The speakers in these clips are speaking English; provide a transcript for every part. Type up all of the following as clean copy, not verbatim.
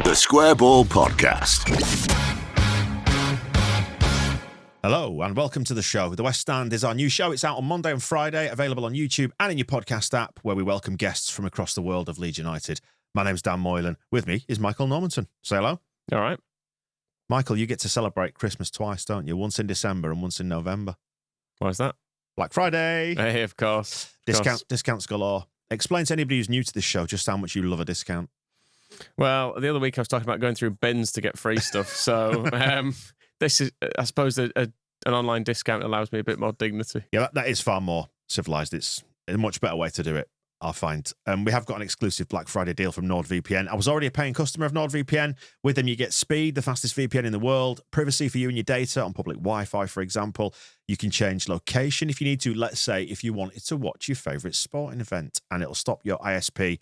The Square Ball Podcast. Hello and welcome to the show. The West Stand is our new show. It's out on Monday and Friday, available on YouTube and in your podcast app, where we welcome guests from across the world of Leeds United. My name's Dan Moylan. With me is Michael Normanton. Say hello. All right. Michael, you get to celebrate Christmas twice, don't you? Once in December and once in November. Why is that? Black Friday. Hey, of course. Discounts galore. Explain to anybody who's new to this show just how much you love a discount. Well, the other week I was talking about going through bins to get free stuff. So this is, I suppose, an online discount allows me a bit more dignity. Yeah, that is far more civilised. It's a much better way to do it, I find. We have got an exclusive Black Friday deal from NordVPN. I was already a paying customer of NordVPN. With them, you get speed, the fastest VPN in the world, privacy for you and your data on public Wi-Fi, for example. You can change location if you need to. Let's say if you wanted to watch your favourite sporting event, and it'll stop your ISP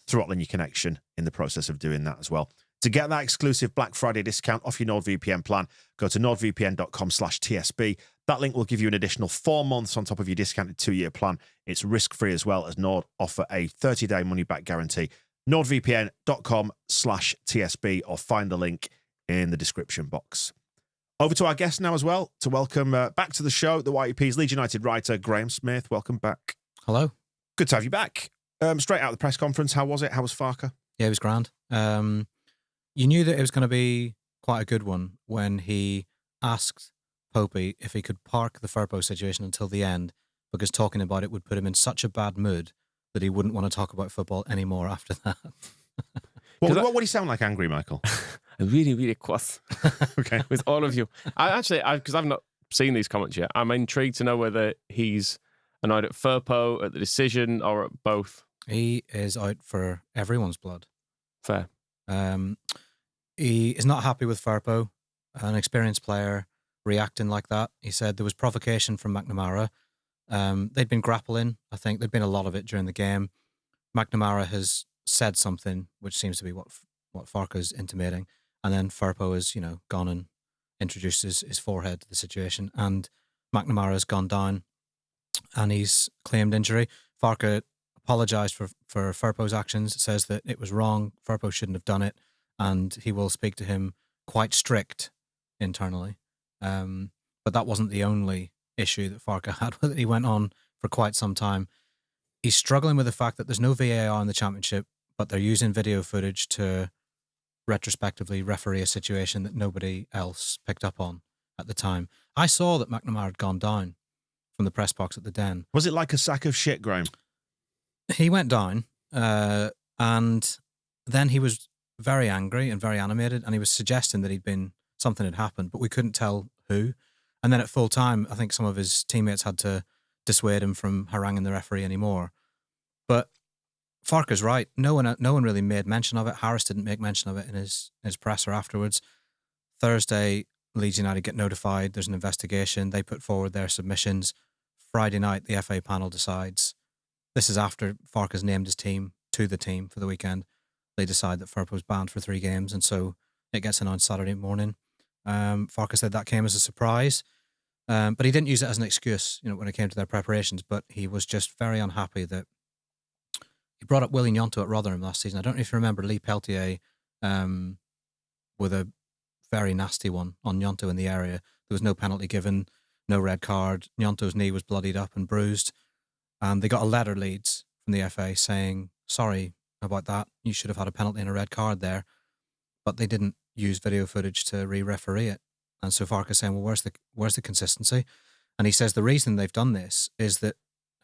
throttling your connection in the process of doing that as well. To get that exclusive Black Friday discount off your NordVPN plan, go to nordvpn.com/TSB. That link will give you an additional 4 months on top of your discounted 2-year plan. It's risk-free as well, as Nord offer a 30-day money-back guarantee. nordvpn.com/TSB, or find the link in the description box. Over to our guest now as well, to welcome back to the show, the YEP's Leeds United writer, Graham Smyth. Welcome back. Hello. Good to have you back. Straight out of the press conference, how was it? How was Farke? Yeah, it was grand. You knew that it was going to be quite a good one when he asked Popey if he could park the Firpo situation until the end, because talking about it would put him in such a bad mood that he wouldn't want to talk about football anymore after that. What would he sound like angry, Michael? Really, really cross. Okay. With all of you. Because I've not seen these comments yet, I'm intrigued to know whether he's annoyed at Firpo, at the decision, or at both. He is out for everyone's blood. Fair. He is not happy with Firpo, an experienced player, reacting like that. He said there was provocation from McNamara. They'd been grappling. I think there'd been a lot of it during the game. McNamara has said something, which seems to be what Farke's intimating. And then Firpo has, gone and introduced his forehead to the situation. And McNamara has gone down and he's claimed injury. Farke apologised for Firpo's actions, says that it was wrong, Firpo shouldn't have done it, and he will speak to him quite strict internally. But that wasn't the only issue that Farke had with it. He went on for quite some time. He's struggling with the fact that there's no VAR in the Championship, but they're using video footage to retrospectively referee a situation that nobody else picked up on at the time. I saw that McNamara had gone down from the press box at the Den. Was it like a sack of shit, Graham? He went down, and then he was very angry and very animated, and he was suggesting that something had happened, but we couldn't tell who. And then at full time, I think some of his teammates had to dissuade him from haranguing the referee anymore. But Farke's right. No one really made mention of it. Harris didn't make mention of it in his presser afterwards. Thursday, Leeds United get notified. There's an investigation. They put forward their submissions. Friday night, the FA panel decides. This is after Farke's named his team to the team for the weekend. They decide that Firpo's banned for 3 games, and so it gets announced Saturday morning. Farke said that came as a surprise, but he didn't use it as an excuse, when it came to their preparations. But he was just very unhappy that he brought up Willie Gnonto at Rotherham last season. I don't know if you remember Lee Peltier with a very nasty one on Gnonto in the area. There was no penalty given, no red card. Gnonto's knee was bloodied up and bruised. And they got a letter, Leeds, from the FA saying, sorry about that, you should have had a penalty and a red card there. But they didn't use video footage to re-referee it. And so Farke's saying, well, where's the consistency? And he says the reason they've done this is that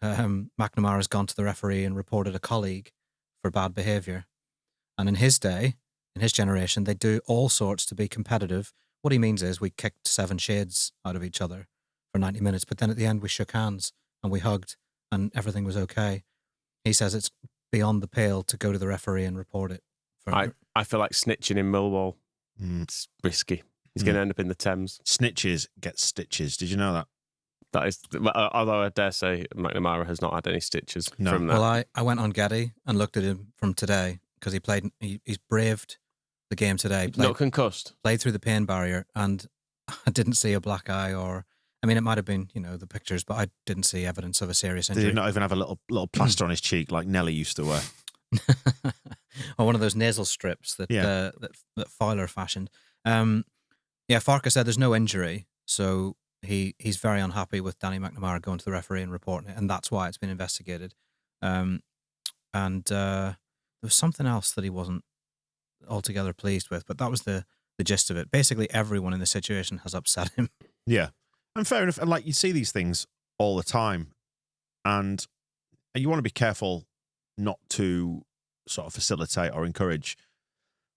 McNamara has gone to the referee and reported a colleague for bad behaviour. And in his day, in his generation, they do all sorts to be competitive. What he means is we kicked 7 shades out of each other for 90 minutes, but then at the end we shook hands and we hugged and everything was okay. He says it's beyond the pale to go to the referee and report it. I feel like snitching in Millwall. It's risky. He's going to end up in the Thames. Snitches get stitches. Did you know that? That is, although I dare say McNamara has not had any stitches from that. Well, I went on Getty and looked at him from today because he's braved the game today. Not concussed. Played through the pain barrier, and I didn't see a black eye or I mean, it might have been, you know, the pictures, but I didn't see evidence of a serious injury. Did he not even have a little plaster on his cheek like Nelly used to wear? or one of those nasal strips that that Fowler fashioned. Farke said there's no injury, so he's very unhappy with Danny McNamara going to the referee and reporting it, and that's why it's been investigated. And there was something else that he wasn't altogether pleased with, but that was the gist of it. Basically, everyone in the situation has upset him. Yeah, and fair enough. And like, you see these things all the time, and you want to be careful not to sort of facilitate or encourage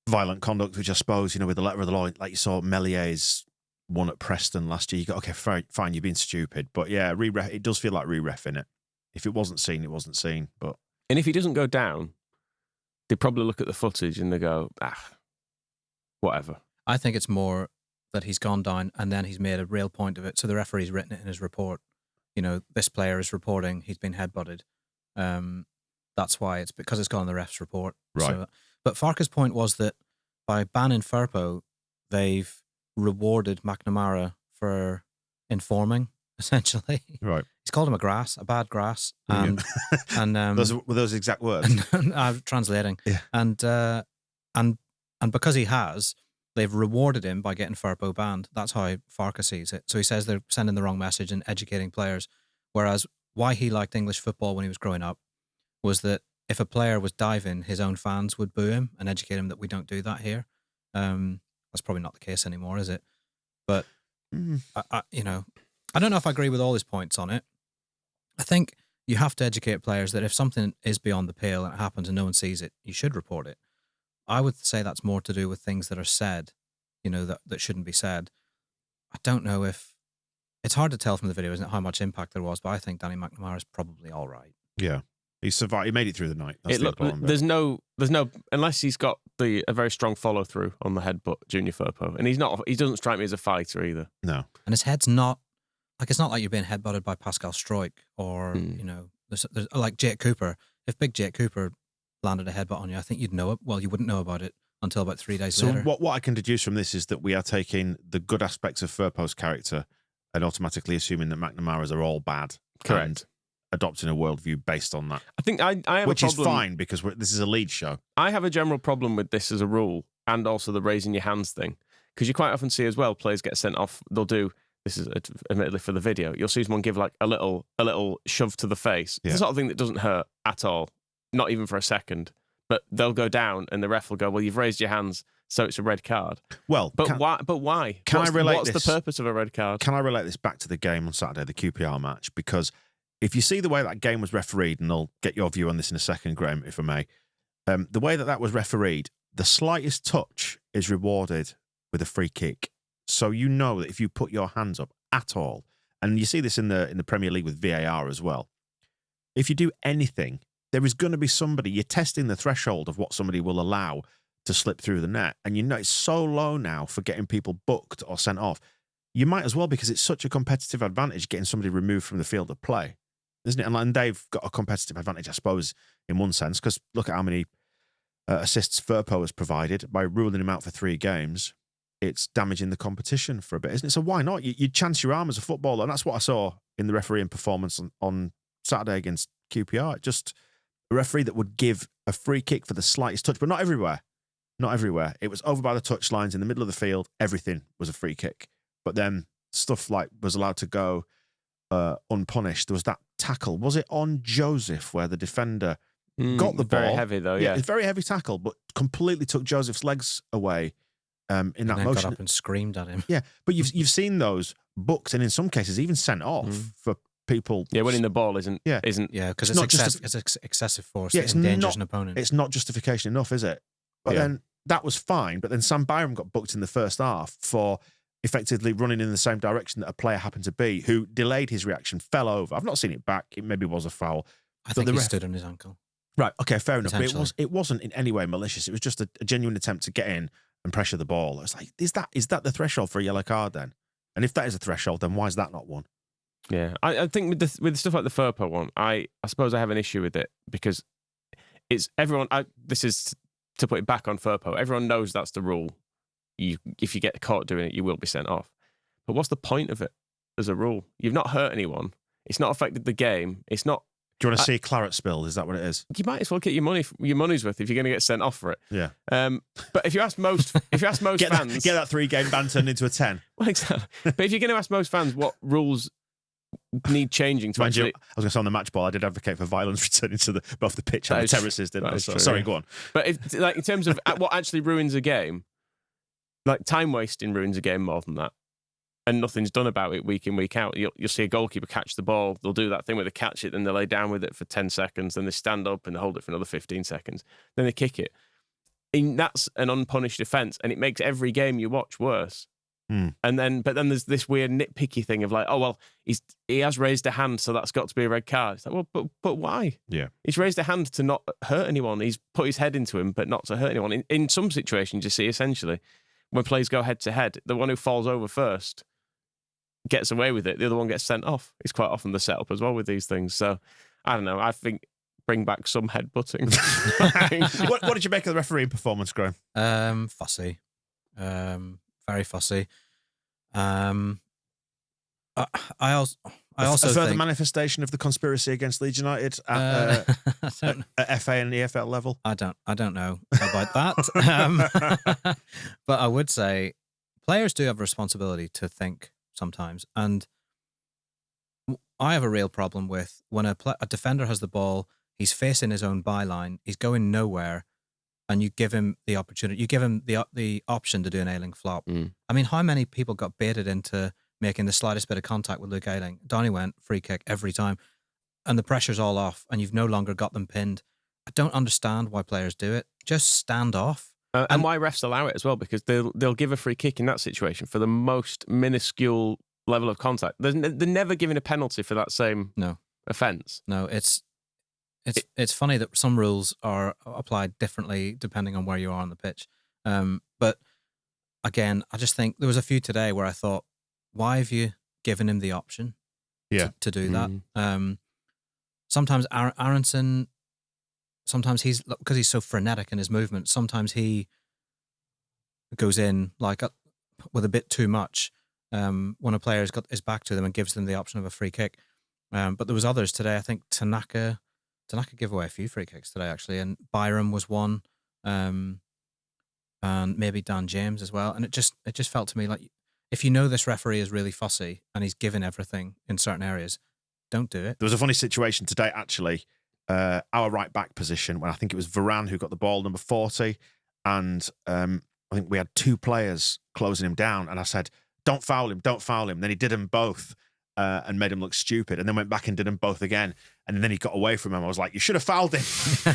violent conduct, which I suppose, with the letter of the law, like you saw Mellier's one at Preston last year, you go, okay, fine, you've been stupid. But yeah, it does feel like re-reffing it. If it wasn't seen, it wasn't seen. And if he doesn't go down, they probably look at the footage and they go, whatever. I think it's more that he's gone down and then he's made a real point of it. So the referee's written it in his report. This player is reporting he's been headbutted. That's why it's because it's gone in the ref's report. Right. So, but Farke's point was that by banning Firpo, they've rewarded McNamara for informing, essentially. Right. He's called him a bad grass. And those were those exact words. I'm translating. Yeah. And because he has, they've rewarded him by getting Firpo banned. That's how Farke sees it. So he says they're sending the wrong message and educating players. Whereas why he liked English football when he was growing up was that if a player was diving, his own fans would boo him and educate him that we don't do that here. That's probably not the case anymore, is it? But I don't know if I agree with all his points on it. I think you have to educate players that if something is beyond the pale and it happens and no one sees it, you should report it. I would say that's more to do with things that are said, that shouldn't be said. I don't know if it's hard to tell from the video, isn't it, how much impact there was? But I think Danny McNamara is probably all right. Yeah. He survived. He made it through the night. There's no, unless he's got a very strong follow through on the headbutt, Junior Firpo, and he doesn't strike me as a fighter either. No, and his head's not it's not like you're being headbutted by Pascal Stroik or there's like Jake Cooper. If big Jake Cooper landed a headbutt on you, I think you'd know it. Well, you wouldn't know about it until about 3 days later. So what I can deduce from this is that we are taking the good aspects of Firpo's character and automatically assuming that McNamara's are all bad. Correct. And adopting a worldview based on that. I think I have which a problem. Is fine because this is a Leeds show. I have a general problem with this as a rule, and also the raising your hands thing, because you quite often see as well players get sent off. They'll do this is admittedly for the video. You'll see someone give like a little shove to the face, the sort of thing that doesn't hurt at all, not even for a second. But they'll go down, and the ref will go, "Well, you've raised your hands, so it's a red card." Well, why? But why? Can I relate What's this? The purpose of a red card? Can I relate this back to the game on Saturday, the QPR match? Because if you see the way that game was refereed, and I'll get your view on this in a second, Graham, if I may, the way that was refereed, the slightest touch is rewarded with a free kick. So you know that if you put your hands up at all, and you see this in the Premier League with VAR as well, if you do anything, there is going to be somebody, you're testing the threshold of what somebody will allow to slip through the net. And it's so low now for getting people booked or sent off. You might as well, because it's such a competitive advantage getting somebody removed from the field of play, isn't it? And they've got a competitive advantage, I suppose, in one sense, because look at how many assists Firpo has provided. By ruling him out for 3 games, it's damaging the competition for a bit, isn't it? So why not? You chance your arm as a footballer, and that's what I saw in the refereeing performance on Saturday against QPR. Just a referee that would give a free kick for the slightest touch, but not everywhere. Not everywhere. It was over by the touchlines in the middle of the field. Everything was a free kick. But then stuff like was allowed to go unpunished. There was that tackle. Was it on Joseph where the defender got the ball? Very heavy though, yeah. It's a very heavy tackle, but completely took Joseph's legs away in that then motion. Got up and screamed at him. Yeah, but you've seen those booked and in some cases even sent off for people. Yeah, winning the ball isn't. Yeah, because it's excessive force that endangers an opponent. It's not justification enough, is it? But then that was fine. But then Sam Byram got booked in the first half for effectively running in the same direction that a player happened to be, who delayed his reaction, fell over. I've not seen it back. It maybe was a foul. I think he stood on his ankle. Right, okay, fair enough. But it wasn't in any way malicious. It was just a genuine attempt to get in and pressure the ball. It's like, is that the threshold for a yellow card then? And if that is a threshold, then why is that not one? Yeah, I think with stuff like the Firpo one, I suppose I have an issue with it because it's everyone. This is to put it back on Firpo. Everyone knows that's the rule. If you get caught doing it, you will be sent off. But what's the point of it as a rule? You've not hurt anyone. It's not affected the game. It's not. Do you want to see claret spilled? Is that what it is? You might as well get your money's worth if you're going to get sent off for it. Yeah. But if you ask most fans, get that 3-game ban turned into a 10. Well, exactly. But if you're going to ask most fans what rules need changing to actually, I was going to say on the match ball, I did advocate for violence returning to both the pitch and the terraces, didn't I? So, sorry, go on. But if, like, in terms of what actually ruins a game, like time wasting ruins a game more than that. And nothing's done about it week in, week out. You'll see a goalkeeper catch the ball. They'll do that thing where they catch it, then they lay down with it for 10 seconds, then they stand up and they hold it for another 15 seconds. Then they kick it. And that's an unpunished offence, and it makes every game you watch worse. But then there's this weird nitpicky thing of like, oh, well, he has raised a hand, so that's got to be a red card. It's like, well, but why? Yeah. He's raised a hand to not hurt anyone. He's put his head into him, but not to hurt anyone. In some situations, you see, essentially, when players go head-to-head, the one who falls over first gets away with it. The other one gets sent off. It's quite often the setup as well with these things. So, I don't know. I think bring back some headbutting. What did you make of the refereeing performance, Graham? Fussy. Very fussy. I also a further think, manifestation of the conspiracy against Leeds United at FA and EFL level. I don't know about that. But I would say players do have a responsibility to think sometimes, and I have a real problem with when a defender has the ball, he's facing his own byline, he's going nowhere, and you give him the opportunity, you give him the option to do an Ayling flop. I mean, how many people got baited into making the slightest bit of contact with Luke Ayling? Donny went free kick every time, and the pressure's all off, and you've no longer got them pinned. I don't understand why players do it. Just stand off. And why refs allow it as well, because they'll give a free kick in that situation for the most minuscule level of contact. They're never giving a penalty for that same offence. No, it's funny that some rules are applied differently depending on where you are on the pitch. But again, I just think there was a few today where I thought, why have you given him the option to do that? Sometimes Aronson, sometimes because he's so frenetic in his movement, sometimes he goes in like with a bit too much when a player's got his back to them and gives them the option of a free kick. But there was others today. I think Tanaka gave away a few free kicks today, actually, and Byram was one, and maybe Dan James as well. And it just felt to me like, if you know this referee is really fussy and he's given everything in certain areas, don't do it. There was a funny situation today, actually. Our right back position, when I think it was Varane who got the ball, number 40, and I think we had two players closing him down, and I said, don't foul him. Then he did them both and made him look stupid, and then went back and did them both again, and then he got away from him. I was like, you should have fouled him.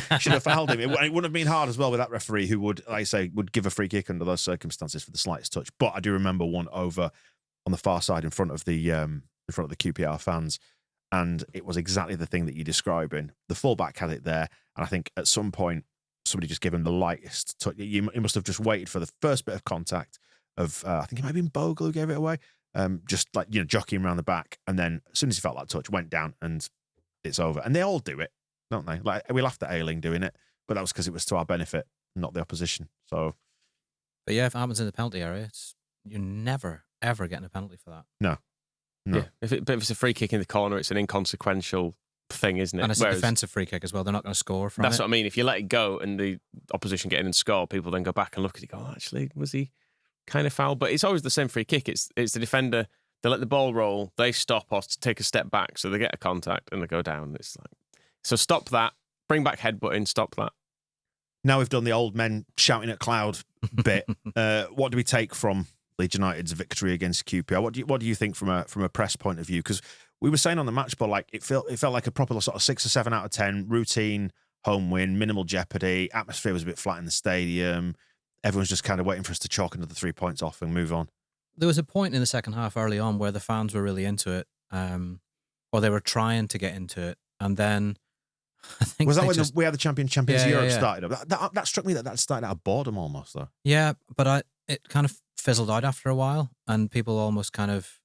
It wouldn't have been hard as well with that referee who would, like I say, would give a free kick under those circumstances for the slightest touch. But I do remember one over on the far side in front of the QPR fans, and it was exactly the thing that you're describing. The fullback had it there, and I think at some point somebody just gave him the lightest touch. He must have just waited for the first bit of contact of, I think it might have been Bogle who gave it away, just like, jockeying around the back, and then as soon as he felt that touch, went down, and it's over. And they all do it, don't they? Like, we laughed at Ayling doing it, but that was because it was to our benefit, not the opposition. So, but yeah, if it happens in the penalty area, you're never ever getting a penalty for that. No. Yeah. If it's a free kick in the corner, it's an inconsequential thing, isn't it? And it's a defensive free kick as well. They're not going to score from it. That's what I mean. If you let it go and the opposition get in and score, people then go back and look at it and go, oh, actually, was he kind of foul? But it's always the same free kick. It's the defender, they let the ball roll, they stop or take a step back, so they get a contact and they go down. It's like, so stop that, bring back headbutting, stop that. Now we've done the old men shouting at cloud bit. What do we take from Leeds United's victory against QPR? What do you think from a press point of view? Because we were saying on the match ball, like it felt like a proper sort of 6 or 7 out of 10 routine home win, minimal jeopardy. Atmosphere was a bit flat in the stadium. Everyone's just kind of waiting for us to chalk another 3 points off and move on. There was a point in the second half early on where the fans were really into it, or they were trying to get into it, and then I think was that when we had the Champions Europe yeah. started up? That struck me that started out of boredom almost, though. Yeah, but it kind of fizzled out after a while, and people almost kind of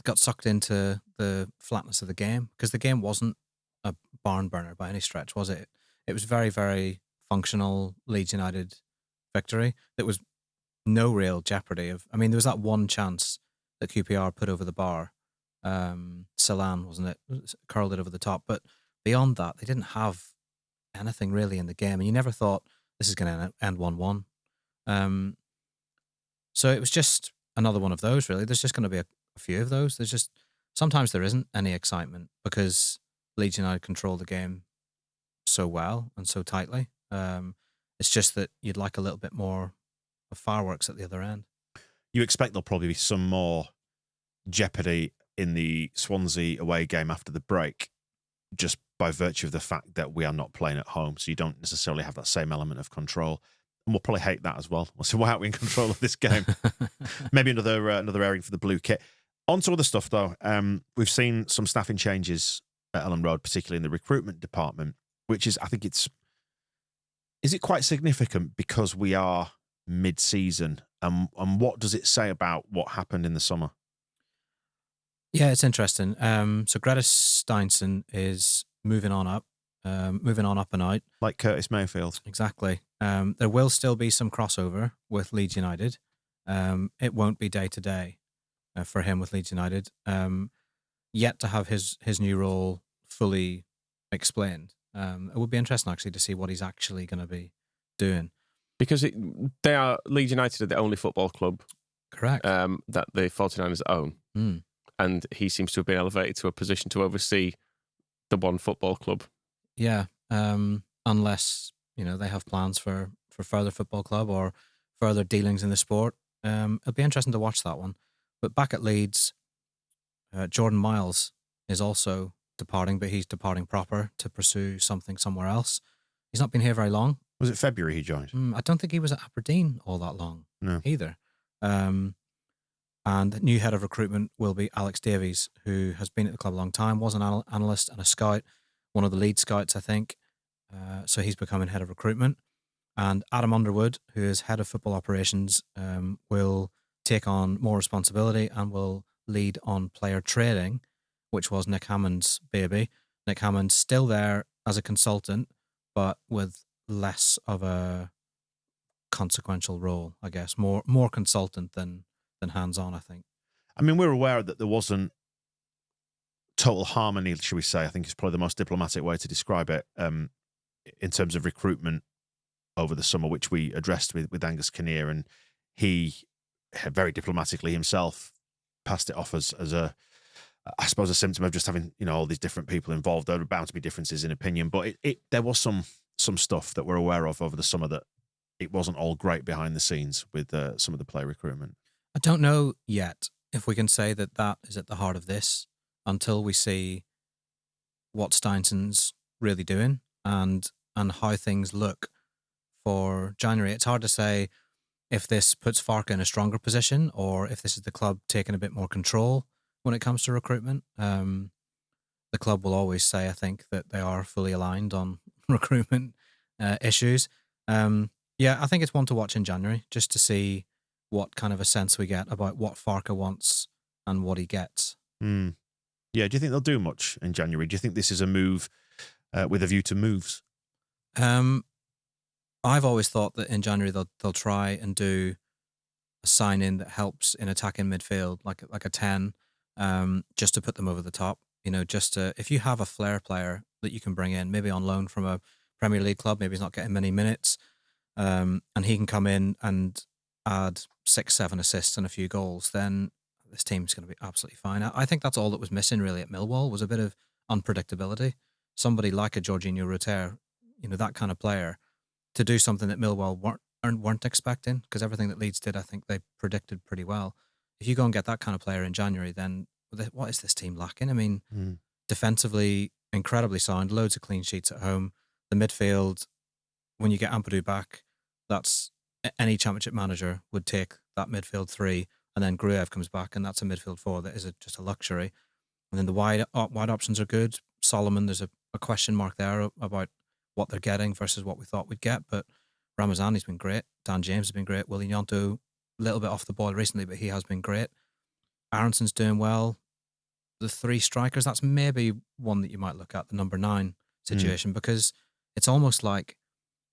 got sucked into the flatness of the game, because the game wasn't a barn burner by any stretch, was it? It was very, very functional Leeds United victory. There was no real jeopardy of. I mean, there was that one chance that QPR put over the bar, Celan, wasn't it? Curled it over the top. But beyond that, they didn't have anything really in the game. And you never thought this is going to end 1-1. So it was just another one of those, really. There's just going to be a few of those. Sometimes there isn't any excitement because Leeds United control the game so well and so tightly. It's just that you'd like a little bit more of fireworks at the other end. You expect there'll probably be some more jeopardy in the Swansea away game after the break, just by virtue of the fact that we are not playing at home. So you don't necessarily have that same element of control. And we'll probably hate that as well. So why aren't we in control of this game? Maybe another airing for the blue kit. On to other stuff, though. We've seen some staffing changes at Elland Road, particularly in the recruitment department, which is, I think is it quite significant because we are mid-season? And what does it say about what happened in the summer? Yeah, it's interesting. So Greta Steinson is moving on up and out. Like Curtis Mayfield. Exactly. There will still be some crossover with Leeds United. It won't be day to day for him with Leeds United. Yet to have his new role fully explained. It would be interesting actually to see what he's actually going to be doing. Because Leeds United are the only football club, correct, that the 49ers own. Mm. And he seems to have been elevated to a position to oversee the one football club. Yeah, unless they have plans for further football club or further dealings in the sport. It'll be interesting to watch that one. But back at Leeds, Jordan Miles is also departing, but he's departing proper to pursue something somewhere else. He's not been here very long. Was it February he joined? I don't think he was at Aberdeen all that long either. And the new head of recruitment will be Alex Davies, who has been at the club a long time, was an analyst and a scout, one of the lead scouts, I think. So he's becoming head of recruitment. And Adam Underwood, who is head of football operations, will take on more responsibility and will lead on player trading, which was Nick Hammond's baby. Nick Hammond's still there as a consultant, but with less of a consequential role, I guess. More consultant than hands-on, I think. I mean, we're aware that there wasn't total harmony, should we say. I think is probably the most diplomatic way to describe it, in terms of recruitment over the summer, which we addressed with Angus Kinnear, and he very diplomatically himself passed it off as a, I suppose, a symptom of just having all these different people involved. There are bound to be differences in opinion, but there was some stuff that we're aware of over the summer that it wasn't all great behind the scenes with some of the player recruitment. I don't know yet if we can say that is at the heart of this until we see what Steinson's really doing and how things look for January. It's hard to say if this puts Farke in a stronger position or if this is the club taking a bit more control when it comes to recruitment. The club will always say, I think, that they are fully aligned on recruitment issues. Yeah, I think it's one to watch in January just to see what kind of a sense we get about what Farke wants and what he gets. Yeah, do you think they'll do much in January? Do you think this is a move with a view to moves? I've always thought that in January they'll try and do a sign-in that helps in attacking midfield, like a 10, just to put them over the top. If you have a flair player that you can bring in, maybe on loan from a Premier League club, maybe he's not getting many minutes, and he can come in and add 6-7 assists and a few goals, then this team's going to be absolutely fine. I think that's all that was missing really at Millwall was a bit of unpredictability. Somebody like a Jorginho Rutter, that kind of player, to do something that Millwall weren't expecting, because everything that Leeds did, I think they predicted pretty well. If you go and get that kind of player in January, then what is this team lacking? I mean, defensively, incredibly sound, loads of clean sheets at home. The midfield, when you get Ampadu back, that's any championship manager would take that midfield 3, and then Gruev comes back, and that's a midfield 4 that is just a luxury. And then the wide options are good. Solomon, there's a question mark there about what they're getting versus what we thought we'd get, but Ramazani's been great. Dan James has been great. Willie Gnonto, a little bit off the ball recently, but he has been great. Aronson's doing well. The 3 strikers, that's maybe one that you might look at, the number 9 situation, because it's almost like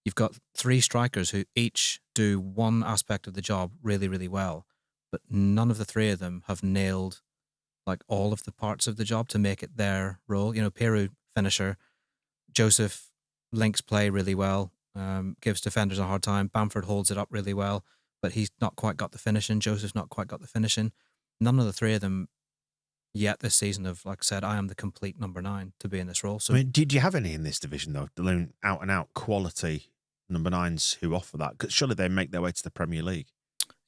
you've got 3 strikers who each do one aspect of the job really, really well, but none of the 3 of them have nailed like all of the parts of the job to make it their role. You know, Peru finisher, Joseph links play really well, gives defenders a hard time. Bamford holds it up really well, but he's not quite got the finishing. Joseph's not quite got the finishing. None of the three of them yet this season have, like I said, I am the complete number 9 to be in this role. So, I mean, did you have any in this division though? Out and out quality number 9s who offer that? Because surely they make their way to the Premier League.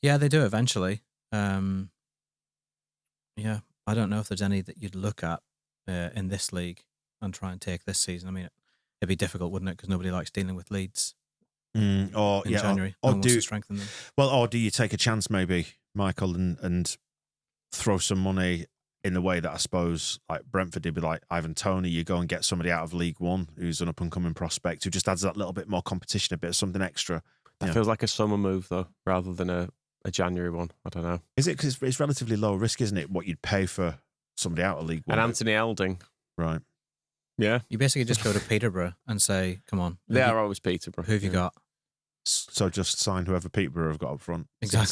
yeah, they do eventually. Yeah, I don't know if there's any that you'd look at in this league and try and take this season. I mean, it'd be difficult, wouldn't it? Because nobody likes dealing with Leeds in January. Or No one wants to strengthen them. Well, or do you take a chance maybe, Michael, and throw some money in the way that I suppose like Brentford did with like Ivan Toney? You go and get somebody out of League One who's an up-and-coming prospect who just adds that little bit more competition, a bit of something extra. That feels like a summer move, though, rather than a January one. I don't know. Is it? Because it's relatively low risk, isn't it, what you'd pay for somebody out of League One? And Anthony Elding. Right. Yeah. You basically just go to Peterborough and say, come on. They are always Peterborough. Who have you got? So just sign whoever Peterborough have got up front. Exactly.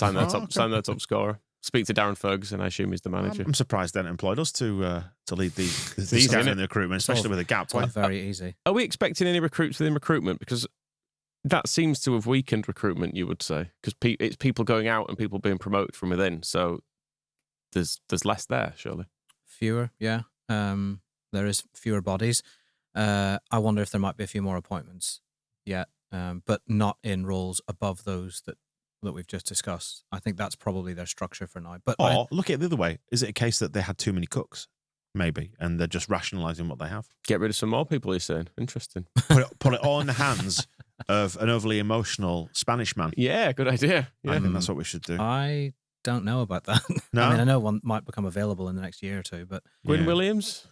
Sign their top scorer. Speak to Darren Ferguson, I assume he's the manager. I'm surprised they haven't employed us to lead the easy, scouting isn't and the recruitment, especially with a gap. It's not very easy. Are we expecting any recruits within recruitment? Because that seems to have weakened recruitment, you would say. Because it's people going out and people being promoted from within. So there's less there, surely. Fewer, yeah. There is fewer bodies. I wonder if there might be a few more appointments yet, but not in roles above those that we've just discussed. I think that's probably their structure for now. But Or look at it the other way. Is it a case that they had too many cooks? Maybe. And they're just rationalising what they have. Get rid of some more people, you're saying. Interesting. Put it all in the hands of an overly emotional Spanish man. Yeah, good idea. Yeah. I think that's what we should do. I don't know about that. No? I mean, I know one might become available in the next year or two, but Gwyn Yeah. Williams?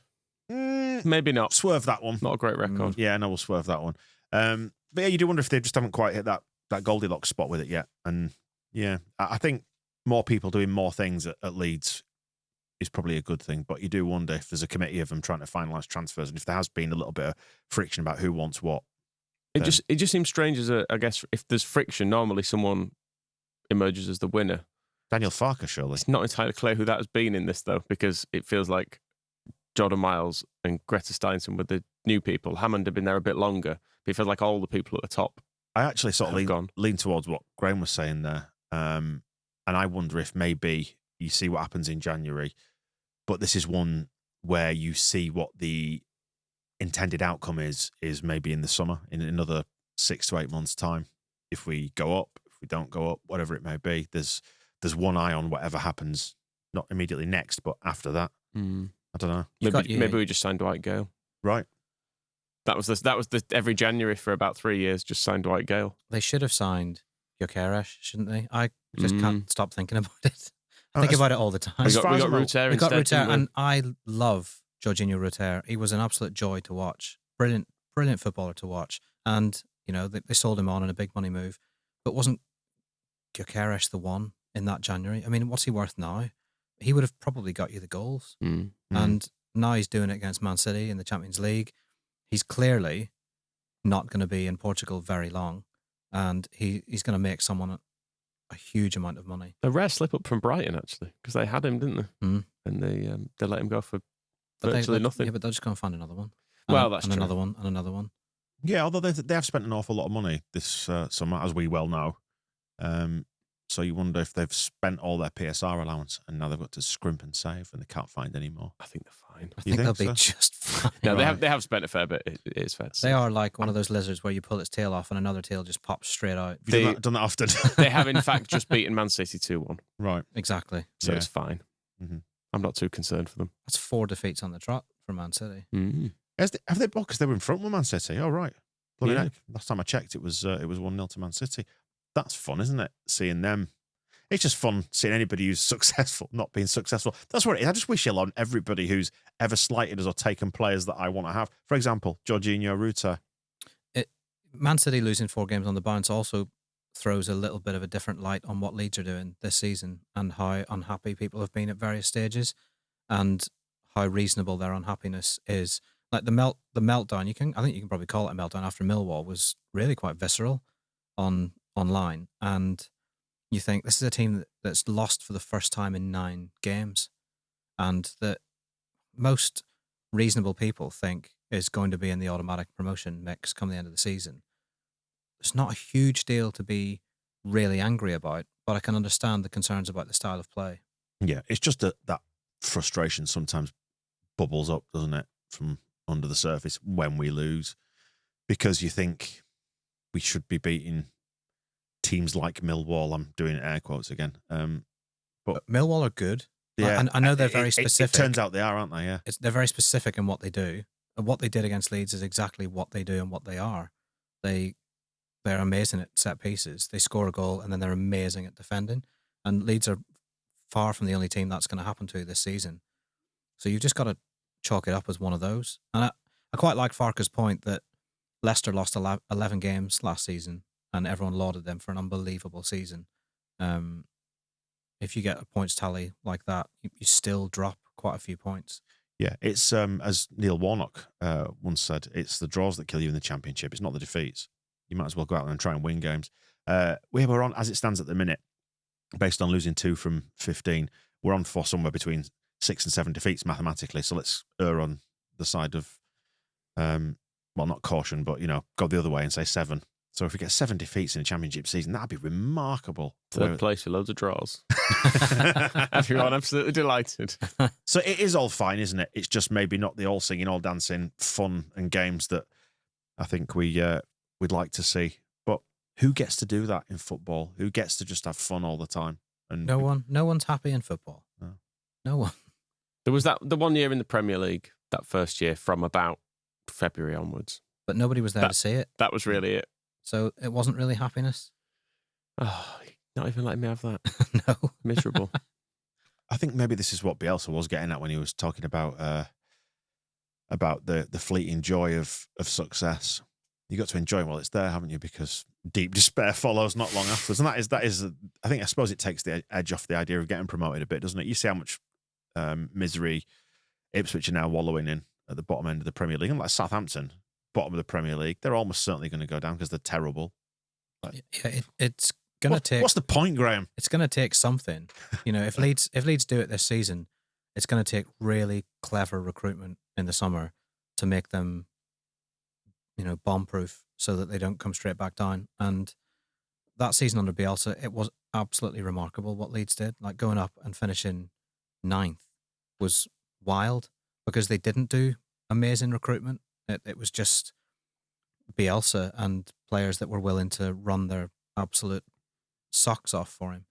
Maybe not. Swerve that one. Not a great record. Yeah, no, we'll swerve that one. But yeah, you do wonder if they just haven't quite hit that Goldilocks spot with it yet. And yeah, I think more people doing more things at Leeds is probably a good thing. But you do wonder if there's a committee of them trying to finalise transfers, and if there has been a little bit of friction about who wants what. It just seems strange I guess if there's friction, normally someone emerges as the winner. Daniel Farke, surely. It's not entirely clear who that has been in this, though, because it feels like Jordan Miles and Greta Steinson were the new people. Hammond had been there a bit longer, but it feels like all the people at the top I actually sort have of gone. lean towards what Graham was saying there. And I wonder if maybe you see what happens in January, but this is one where you see what the intended outcome is maybe in the summer, in another 6 to 8 months' time. If we go up, if we don't go up, whatever it may be, there's one eye on whatever happens, not immediately next, but after that. I don't know. Maybe we just signed Dwight Gale. Right. That was the every January for about 3 years, just signed Dwight Gale. they should have signed Gyökeres, shouldn't they? I just can't stop thinking about it. I Oh, think as- about it all the time. We As got far as I know, Ruter We got instead. Ruter, didn't we? and I love Jorginho Ruter. He was an absolute joy to watch. Brilliant footballer to watch. And, you know, they sold him on in a big money move. But wasn't Gyökeres the one in that January? I mean, what's he worth now? He would have probably got you the goals. And now he's doing it against Man City in the Champions League. He's clearly not going to be in Portugal very long. And he's going to make someone a huge amount of money. A rare slip up from Brighton, actually, because they had him, didn't they? Mm. And they let him go for But virtually they, nothing. Yeah, but they're just going to find another one. Well, that's and true. another one, and another one. Yeah, although they have spent an awful lot of money this summer, as we well know. So you wonder if they've spent all their PSR allowance and now they've got to scrimp and save and they can't find any more. I think they're fine. I think think they'll be so? just fine. No, Right. they have spent a fair bit. It is fair to say. They are like one of those lizards where you pull its tail off and another tail just pops straight out. Have you done that often? They have, in fact, just beaten Man City 2-1, Right. Exactly. so Yeah. it's fine. Mhm. I'm not too concerned for them. That's 4 defeats on the trot for Man City. Have they? Because they were in front with Man City. Oh, right. Bloody Yeah. heck. Last time I checked, it was 1-0 to Man City. That's fun, isn't it? Seeing them. It's just fun seeing anybody who's successful not being successful. That's what it is. I just wish ill on everybody who's ever slighted us or taken players that I want to have. For example, Jorginho Ruter. Man City losing 4 games on the bounce also throws a little bit of a different light on what Leeds are doing this season and how unhappy people have been at various stages and how reasonable their unhappiness is. Like the meltdown, I think you can probably call it a meltdown after Millwall, was really quite visceral online. And you think this is a team that's lost for the first time in 9 games. and that most reasonable people think is going to be in the automatic promotion mix come the end of the season. It's not a huge deal to be really angry about, but I can understand the concerns about the style of play. Yeah, it's just that frustration sometimes bubbles up, doesn't it, from under the surface when we lose, because you think we should be beating teams like Millwall. I'm doing air quotes again. But Millwall are good. Yeah, I know they're very specific. It turns out they are, aren't they? Yeah, they're very specific in what they do. And what they did against Leeds is exactly what they do and what they are. They're amazing at set pieces. They score a goal and then they're amazing at defending. And Leeds are far from the only team that's going to happen to this season. So you've just got to chalk it up as one of those. And I quite like Farke's point that Leicester lost 11 games last season and everyone lauded them for an unbelievable season. If you get a points tally like that, you still drop quite a few points. Yeah, it's as Neil Warnock once said, it's the draws that kill you in the Championship. It's not the defeats. You might as well go out and try and win games. We're on, as it stands at the minute, based on losing 2 from 15, we're on for somewhere between 6 and 7 defeats mathematically. So let's err on the side of, well, not caution, but, go the other way and say 7. So if we get 7 defeats in a Championship season, that'd be remarkable. Third place with loads of draws. Everyone absolutely delighted. So it is all fine, isn't it? It's just maybe not the all singing, all dancing fun and games that I think we'd like to see. But who gets to do that in football? Who gets to just have fun all the time? And no one's happy in football. No one. There was the one year in the Premier League, that first year from about February onwards. But nobody was there to see it. That was really it. So it wasn't really happiness. Oh, not even letting me have that. No. Miserable. I think maybe this is what Bielsa was getting at when he was talking about the fleeting joy of success. You got to enjoy it while it's there, haven't you? Because deep despair follows not long afterwards. And I suppose it takes the edge off the idea of getting promoted a bit, doesn't it? You see how much misery Ipswich are now wallowing in at the bottom end of the Premier League. And like Southampton, bottom of the Premier League, they're almost certainly going to go down because they're terrible. It's going to take... What's the point, Graham? It's going to take something. If Leeds do it this season, it's going to take really clever recruitment in the summer to make them, bomb-proof so that they don't come straight back down. And that season under Bielsa, it was absolutely remarkable what Leeds did. Like going up and finishing 9th was wild because they didn't do amazing recruitment. It was just Bielsa and players that were willing to run their absolute socks off for him.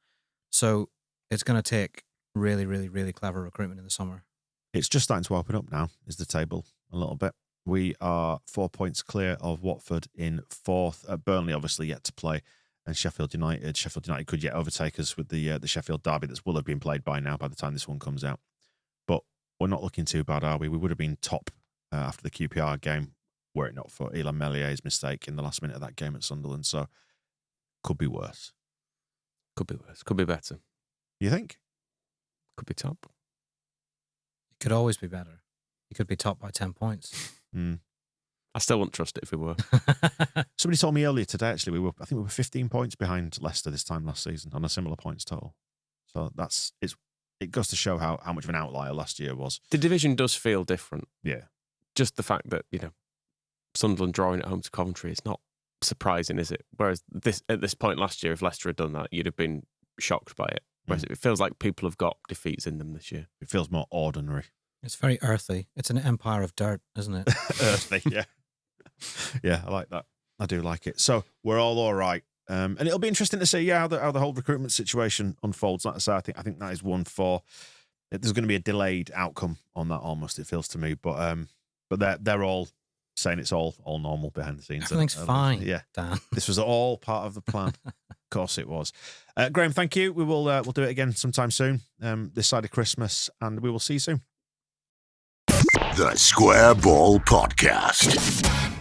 So it's going to take really, really, really clever recruitment in the summer. It's just starting to open up now, is the table, a little bit. We are 4 points clear of Watford in 4th. Burnley obviously yet to play, and Sheffield United. Sheffield United could yet overtake us with the Sheffield derby that will have been played by now by the time this one comes out. But we're not looking too bad, are we? We would have been top after the QPR game, were it not for Elan Mellier's mistake in the last minute of that game at Sunderland. So could be worse. Could be worse. Could be better. You think? Could be top. It could always be better. You could be top by 10 points. I still wouldn't trust it if we were. Somebody told me earlier today, actually, I think we were 15 points behind Leicester this time last season on a similar points total. So it goes to show how much of an outlier last year was. The division does feel different. Yeah. Just the fact that, Sunderland drawing at home to Coventry, it's not surprising, is it? Whereas at this point last year, if Leicester had done that, you'd have been shocked by it. Whereas it feels like people have got defeats in them this year. It feels more ordinary. It's very earthy. It's an empire of dirt, isn't it? Earthy, yeah. Yeah, I like that. I do like it. So we're all right. And it'll be interesting to see how the whole recruitment situation unfolds. Like I say, I think that is one for... There's going to be a delayed outcome on that almost, it feels to me. But they're all saying it's all normal behind the scenes. Everything's fine, yeah. Dan. This was all part of the plan. Of course it was. Graham, thank you. We'll do it again sometime soon, this side of Christmas, and we will see you soon. The Square Ball Podcast.